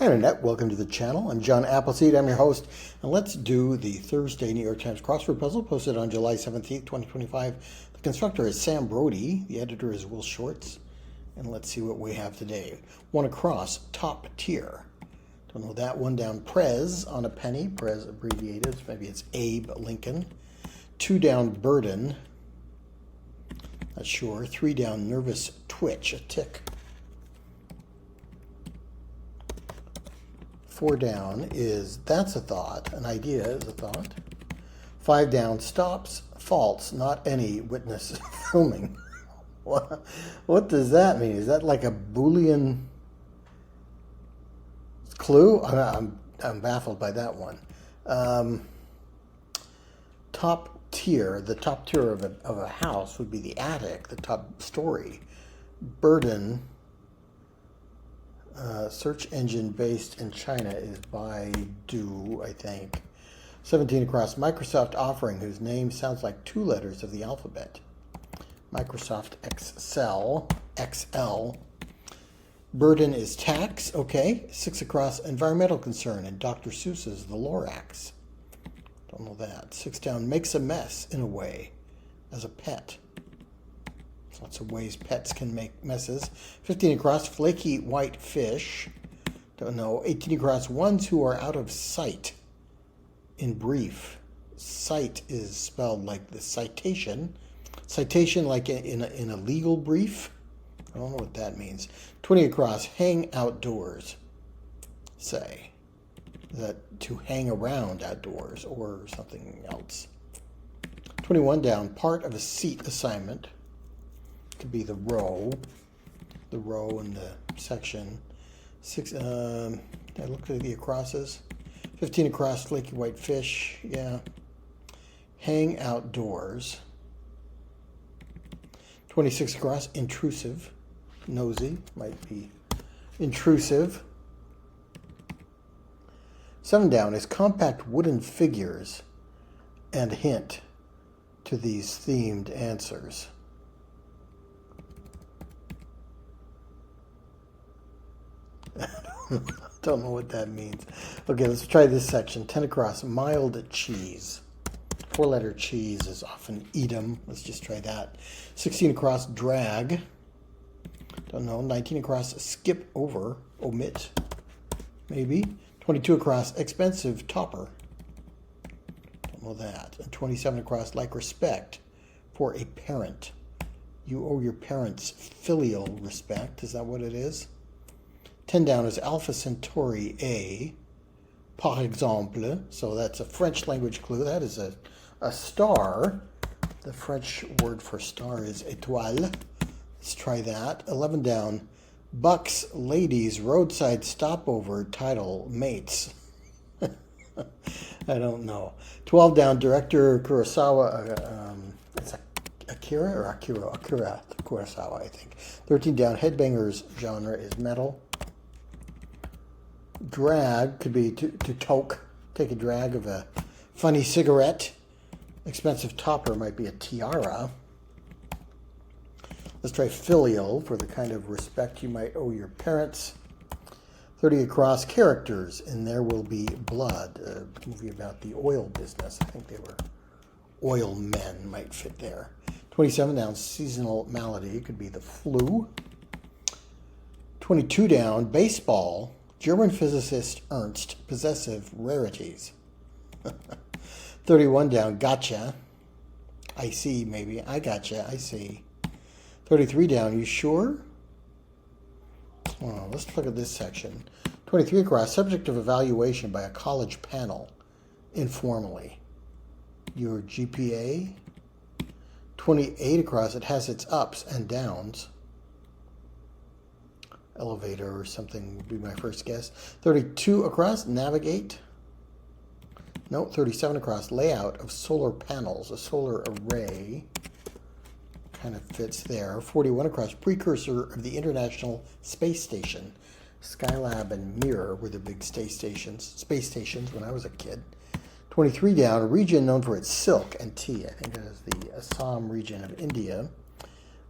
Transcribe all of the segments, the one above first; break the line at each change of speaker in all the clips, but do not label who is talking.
Hi Internet, welcome to the channel. I'm John Appleseed, I'm your host, and let's do the Thursday New York Times Crossword Puzzle posted on July 17th, 2025. The constructor is Sam Brody, the editor is Will Shorts, and let's see what we have today. One across, top tier. Don't know that one down, Prez on a penny, Prez abbreviated, maybe it's Abe Lincoln. Two down, burden, not sure. Three down, nervous twitch, a tick. Four down is that's a thought, an idea is a thought. Five down, stops, false, not any witness filming. What does that mean? Is that like a Boolean clue? I'm baffled by that one. Top tier, the top tier of a house would be the attic, the top story. Burden. Search engine based in China is Baidu, I think. 17 across, Microsoft offering whose name sounds like two letters of the alphabet. Microsoft Excel, XL. Burden is tax, okay. 6 across, environmental concern, and Dr. Seuss's The Lorax. Don't know that. 6 down, makes a mess in a way, as a pet. Lots of ways pets can make messes. 15 across, flaky white fish. Don't know. 18 across, ones who are out of sight. In brief, sight is spelled like the citation. Citation like in a legal brief. I don't know what that means. 20 across, hang outdoors. Say. Is that to hang around outdoors or something else? 21 down, part of a seat assignment. Could be the row in the section. 6. I looked at the acrosses. 15 across, flaky white fish. Yeah. Hang outdoors. 26 across, intrusive. Nosy might be intrusive. 7 down is compact wooden figures and hint to these themed answers. Don't know what that means. Okay, let's try this section. 10 across, mild cheese. 4-letter cheese is often Edam. Let's just try that. 16 across, drag. Don't know. 19 across, skip over, omit. Maybe. 22 across, expensive topper. Don't know that. And 27 across, like respect for a parent. You owe your parents filial respect. Is that what it is? 10 down is Alpha Centauri A, par exemple. So that's a French language clue. That is a star. The French word for star is étoile. Let's try that. 11 down, Bucks Ladies Roadside Stopover title mates. I don't know. 12 down, director Kurosawa. It's Akira or Akira? Akira Kurosawa, I think. 13 down, headbangers genre is metal. Drag could be to toke, take a drag of a funny cigarette. Expensive topper might be a tiara. Let's try filial for the kind of respect you might owe your parents. 30 across, characters, and There Will Be Blood, a movie about the oil business. I think they were oil men, might fit there. 27 down, seasonal malady, could be the flu. 22 down, baseball. German physicist Ernst, possessive rarities. 31 down, gotcha. I see, maybe. I gotcha, I see. 33 down, you sure? Oh, let's look at this section. 23 across, subject of evaluation by a college panel, informally. Your GPA. 28 across, it has its ups and downs. Elevator or something would be my first guess. 32 across, navigate. No, 37 across, layout of solar panels, a solar array. Kind of fits there. 41 across, precursor of the International Space Station. Skylab and Mir were the big space stations when I was a kid. 23 down, a region known for its silk and tea. I think that is the Assam region of India.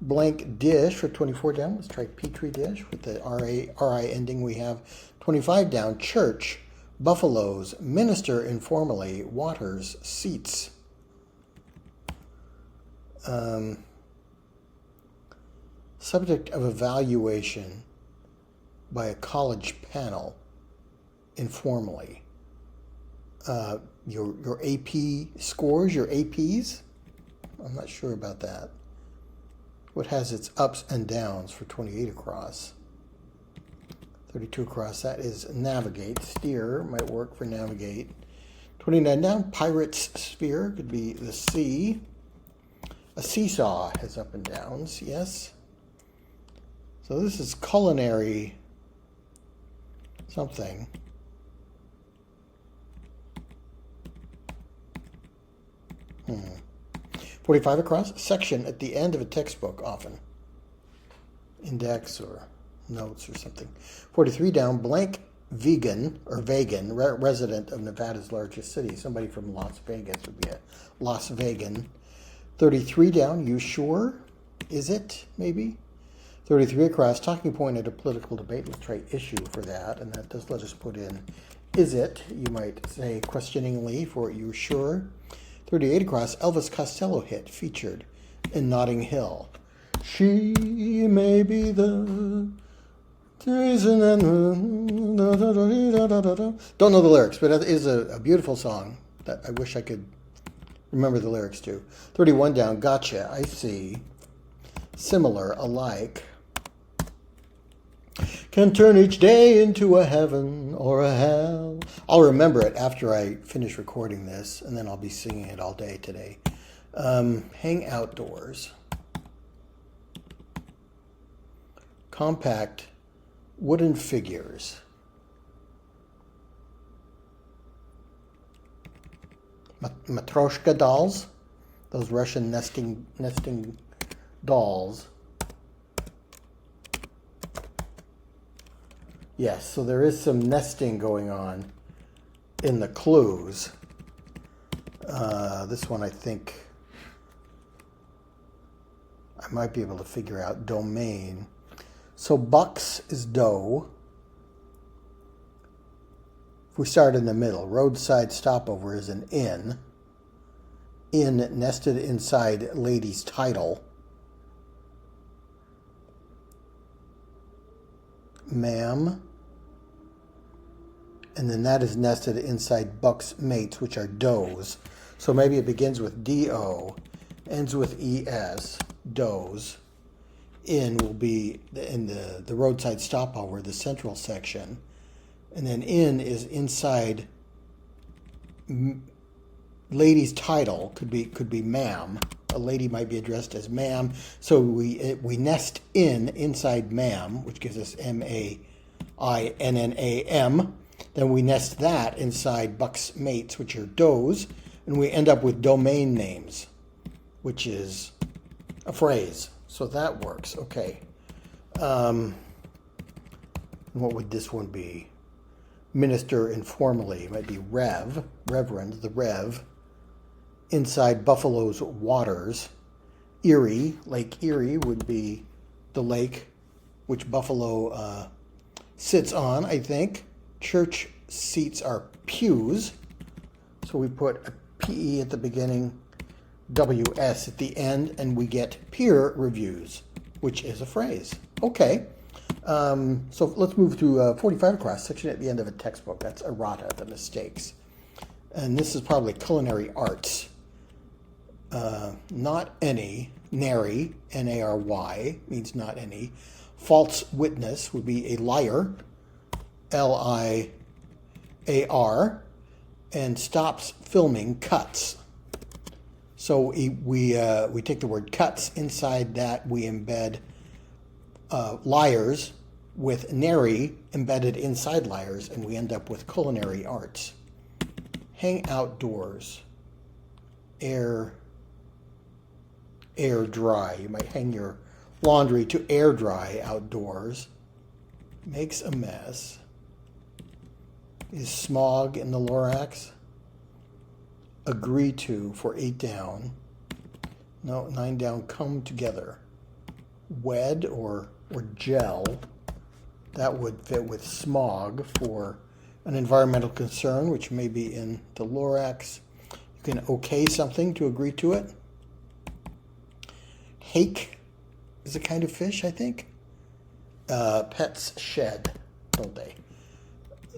Blank dish for 24 down. Let's try Petri dish with the RI ending. We have 25 down. Church, buffaloes, minister informally, waters, seats. Subject of evaluation by a college panel informally. Your AP scores, your APs? I'm not sure about that. What has its ups and downs for 28 across? 32 across, that is navigate. Steer might work for navigate. 29 down, pirate's sphere could be the sea. A seesaw has up and downs, yes. So this is culinary something. Hmm. 45 across, section at the end of a textbook often. Index or notes or something. 43 down, blank vegan or vegan, resident of Nevada's largest city. Somebody from Las Vegas would be a Las Vegan. 33 down, you sure? Is it, maybe? 33 across, talking point at a political debate. Let's try issue for that, and that does let us put in, is it? You might say questioningly for you sure? 38 across, Elvis Costello hit featured in Notting Hill. She may be the reason and don't know the lyrics, but it is a beautiful song that I wish I could remember the lyrics to. 31 down, gotcha, I see. Similar, alike. Can turn each day into a heaven or a hell. I'll remember it after I finish recording this, and then I'll be singing it all day today. Hang outdoors. Compact wooden figures. Matryoshka dolls. Those Russian nesting dolls. Yes, so there is some nesting going on in the clues. This one I think I might be able to figure out. Domain. So bucks is doe. If we start in the middle, roadside stopover is an inn. Inn nested inside lady's title. Ma'am. And then that is nested inside buck's mates, which are does. So maybe it begins with D-O, ends with E-S, does. In will be in the roadside stopover, the central section. And then in is inside lady's title, could be ma'am. A lady might be addressed as ma'am. So we nest inside ma'am, which gives us M-A-I-N-N-A-M. Then we nest that inside buck's mates, which are does, and we end up with domain names, which is a phrase. So that works. Okay. What would this one be? Minister informally. It might be reverend, the rev. Inside buffalo's waters. Erie, Lake Erie would be the lake which buffalo sits on, I think. Church seats are pews. So we put a P-E at the beginning, W-S at the end, and we get peer reviews, which is a phrase. Okay. So let's move to 45 across, section at the end of a textbook. That's errata, the mistakes. And this is probably culinary arts. Not any, nary, N-A-R-Y, means not any. False witness would be a liar, L-I-A-R, and stops filming cuts. So we take the word cuts, inside that we embed liars with nary embedded inside liars, and we end up with culinary arts. Hang outdoors. Air dry. You might hang your laundry to air dry outdoors. Makes a mess. Is smog in the Lorax? Agree to for 8 down. No, 9 down, come together. wed or gel. That would fit with smog for an environmental concern, which may be in the Lorax. You can okay something to agree to it. Hake is a kind of fish, I think. Pets shed, don't they?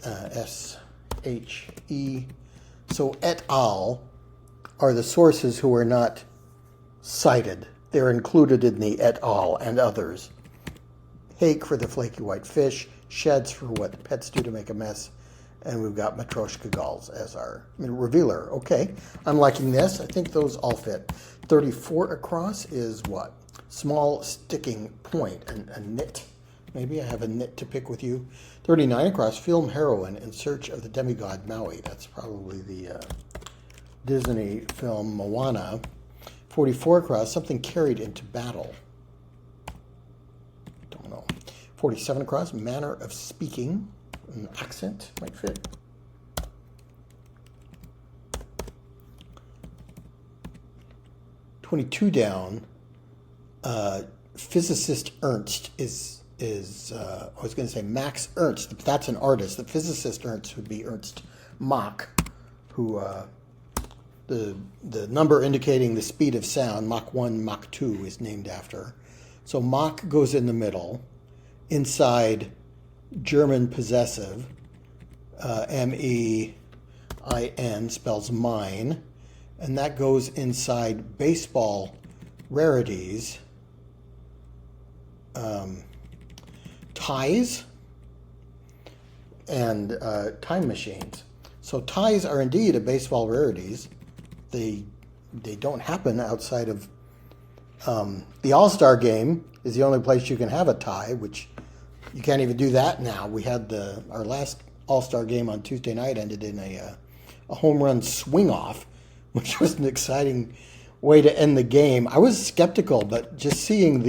S-H-E. So et al. Are the sources who are not cited. They're included in the et al. And others. Hake for the flaky white fish. Sheds for what pets do to make a mess. And we've got Matryoshka gulls as our revealer. Okay, I'm liking this. I think those all fit. 34 across is what? Small sticking point, a knit. Maybe I have a knit to pick with you. 39 across, film heroine in search of the demigod Maui. That's probably the Disney film Moana. 44 across, something carried into battle. Don't know. 47 across, manner of speaking. An accent might fit. $22 down. Physicist Ernst is I was going to say Max Ernst. But that's an artist. The physicist Ernst would be Ernst Mach, who the number indicating the speed of sound, Mach 1, Mach 2, is named after. So Mach goes in the middle. Inside German possessive, M-E-I-N spells mine, and that goes inside baseball rarities, ties, and time machines. So ties are indeed a baseball rarities. They don't happen outside of the All-Star game is the only place you can have a tie, which you can't even do that now. We had our last All-Star game on Tuesday night ended in a home run swing-off, which was an exciting way to end the game. I was skeptical, but just seeing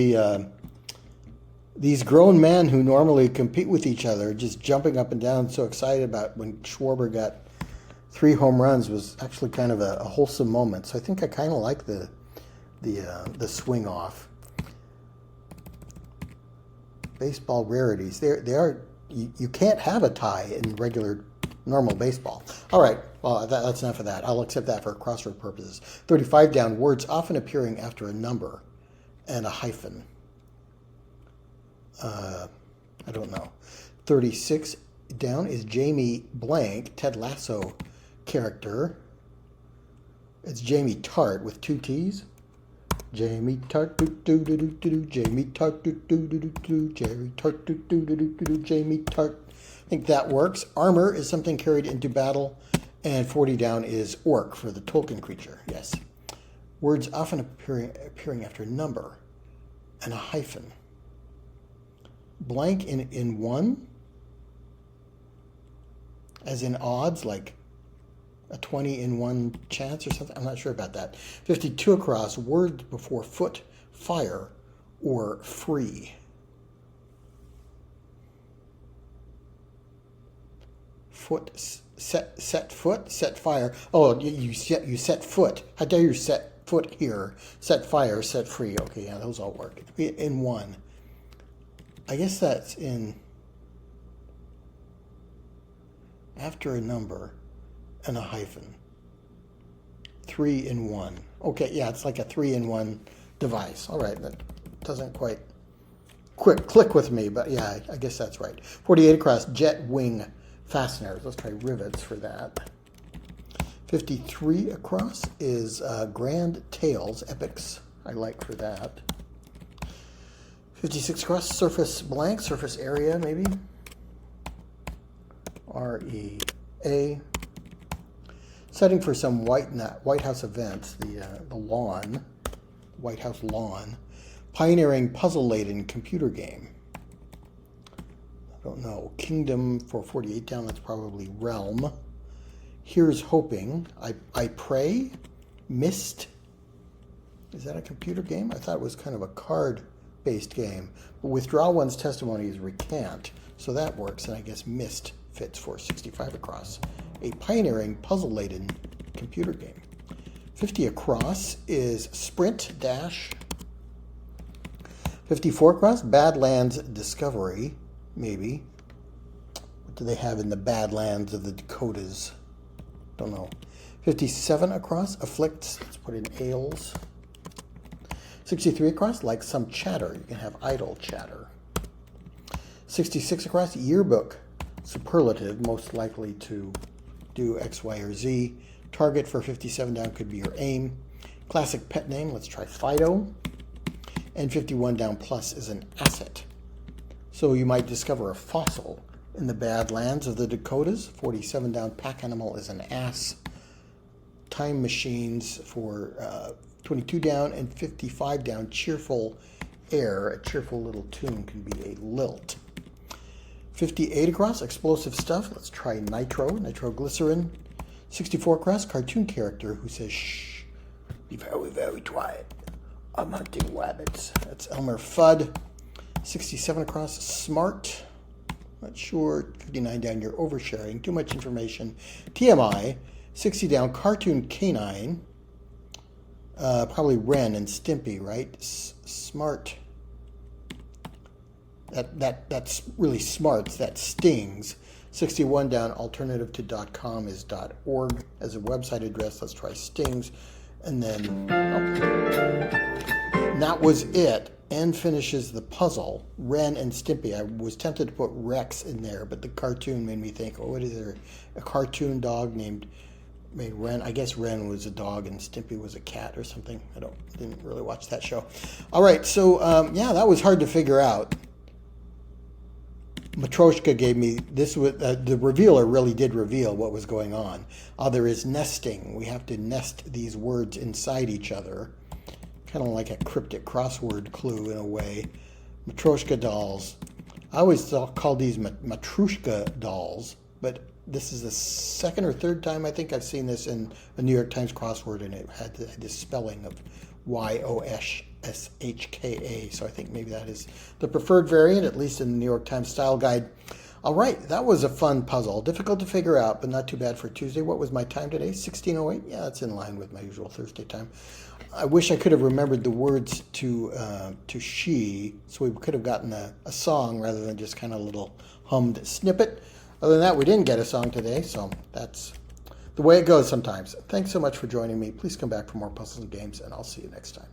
these grown men who normally compete with each other just jumping up and down, so excited about when Schwarber got 3 home runs was actually kind of a wholesome moment. So I think I kind of like the swing-off. Baseball rarities. They are. You can't have a tie in regular, normal baseball. All right. Well, that's enough of that. I'll accept that for crossword purposes. 35 down. Words often appearing after a number and a hyphen. I don't know. 36 down is Jamie Blank, Ted Lasso character. It's Jamie Tart with 2 T's. Jamie Tart, Jamie Tart, Jerry Tart, Jamie Tart. I think that works. Armor is something carried into battle, and 40 down is orc for the Tolkien creature. Yes. Words often appearing after a number and a hyphen. Blank in one, as in odds, like a 20 in 1 chance or something. I'm not sure about that. 52 across, words before foot, fire, or free. Foot, set foot, set fire. Oh, you set foot. How dare you set foot here? Set fire, set free. Okay, yeah, those all work. In one. I guess that's in after a number and a hyphen. 3 in 1. Okay, yeah, it's like a 3-in-1 device. All right, that doesn't quite click with me, but yeah, I guess that's right. 48 across, jet wing fasteners. Let's try rivets for that. 53 across is grand tails, epics. I like for that. 56 across, surface blank, surface area maybe. R-E-A. Setting for some White House events, the lawn, White House lawn. Pioneering puzzle-laden computer game. I don't know. Kingdom for 48 down, that's probably realm. Here's hoping. I pray. Mist. Is that a computer game? I thought it was kind of a card-based game. But withdraw one's testimony is recant. So that works, and I guess Mist fits for 65 across. A pioneering puzzle-laden computer game. 50 across is sprint dash. 54 across, Badlands Discovery, maybe. What do they have in the Badlands of the Dakotas? Don't know. 57 across, Afflicts, let's put in Ales. 63 across, Like Some Chatter, you can have idle chatter. 66 across, Yearbook, superlative, most likely to do X, Y, or Z. Target for 57 down could be your aim. Classic pet name, let's try Fido. And 51 down plus is an asset. So you might discover a fossil in the Badlands of the Dakotas. 47 down pack animal is an ass. Time machines for 22 down and 55 down cheerful air. A cheerful little tune can be a lilt. 58 across, explosive stuff. Let's try nitroglycerin. 64 across, cartoon character who says shh, be very, very quiet. I'm hunting rabbits. That's Elmer Fudd. 67 across, smart. Not sure. 59 down, you're oversharing. Too much information. TMI. 60 down, cartoon canine. Probably Ren and Stimpy, right? Smart. That's really smart. That stings. 61 down, alternative to .com is .org as a website address. Let's try stings. And then and that was it. And finishes the puzzle. Ren and Stimpy. I was tempted to put Rex in there, but the cartoon made me think, oh, what is there? A cartoon dog named Ren. I guess Ren was a dog and Stimpy was a cat or something. Didn't really watch that show. All right, so yeah, that was hard to figure out. Matroshka gave me this. The revealer really did reveal what was going on. There is nesting. We have to nest these words inside each other, kind of like a cryptic crossword clue in a way. Matroshka dolls. I always called these Matrushka dolls, but this is the second or third time I think I've seen this in a New York Times crossword, and it had this spelling of YOSSHKA, so I think maybe that is the preferred variant, at least in the New York Times Style Guide. All right, that was a fun puzzle. Difficult to figure out, but not too bad for Tuesday. What was my time today? 16:08? Yeah, that's in line with my usual Thursday time. I wish I could have remembered the words to she, so we could have gotten a song rather than just kind of a little hummed snippet. Other than that, we didn't get a song today, so that's the way it goes sometimes. Thanks so much for joining me. Please come back for more puzzles and games, and I'll see you next time.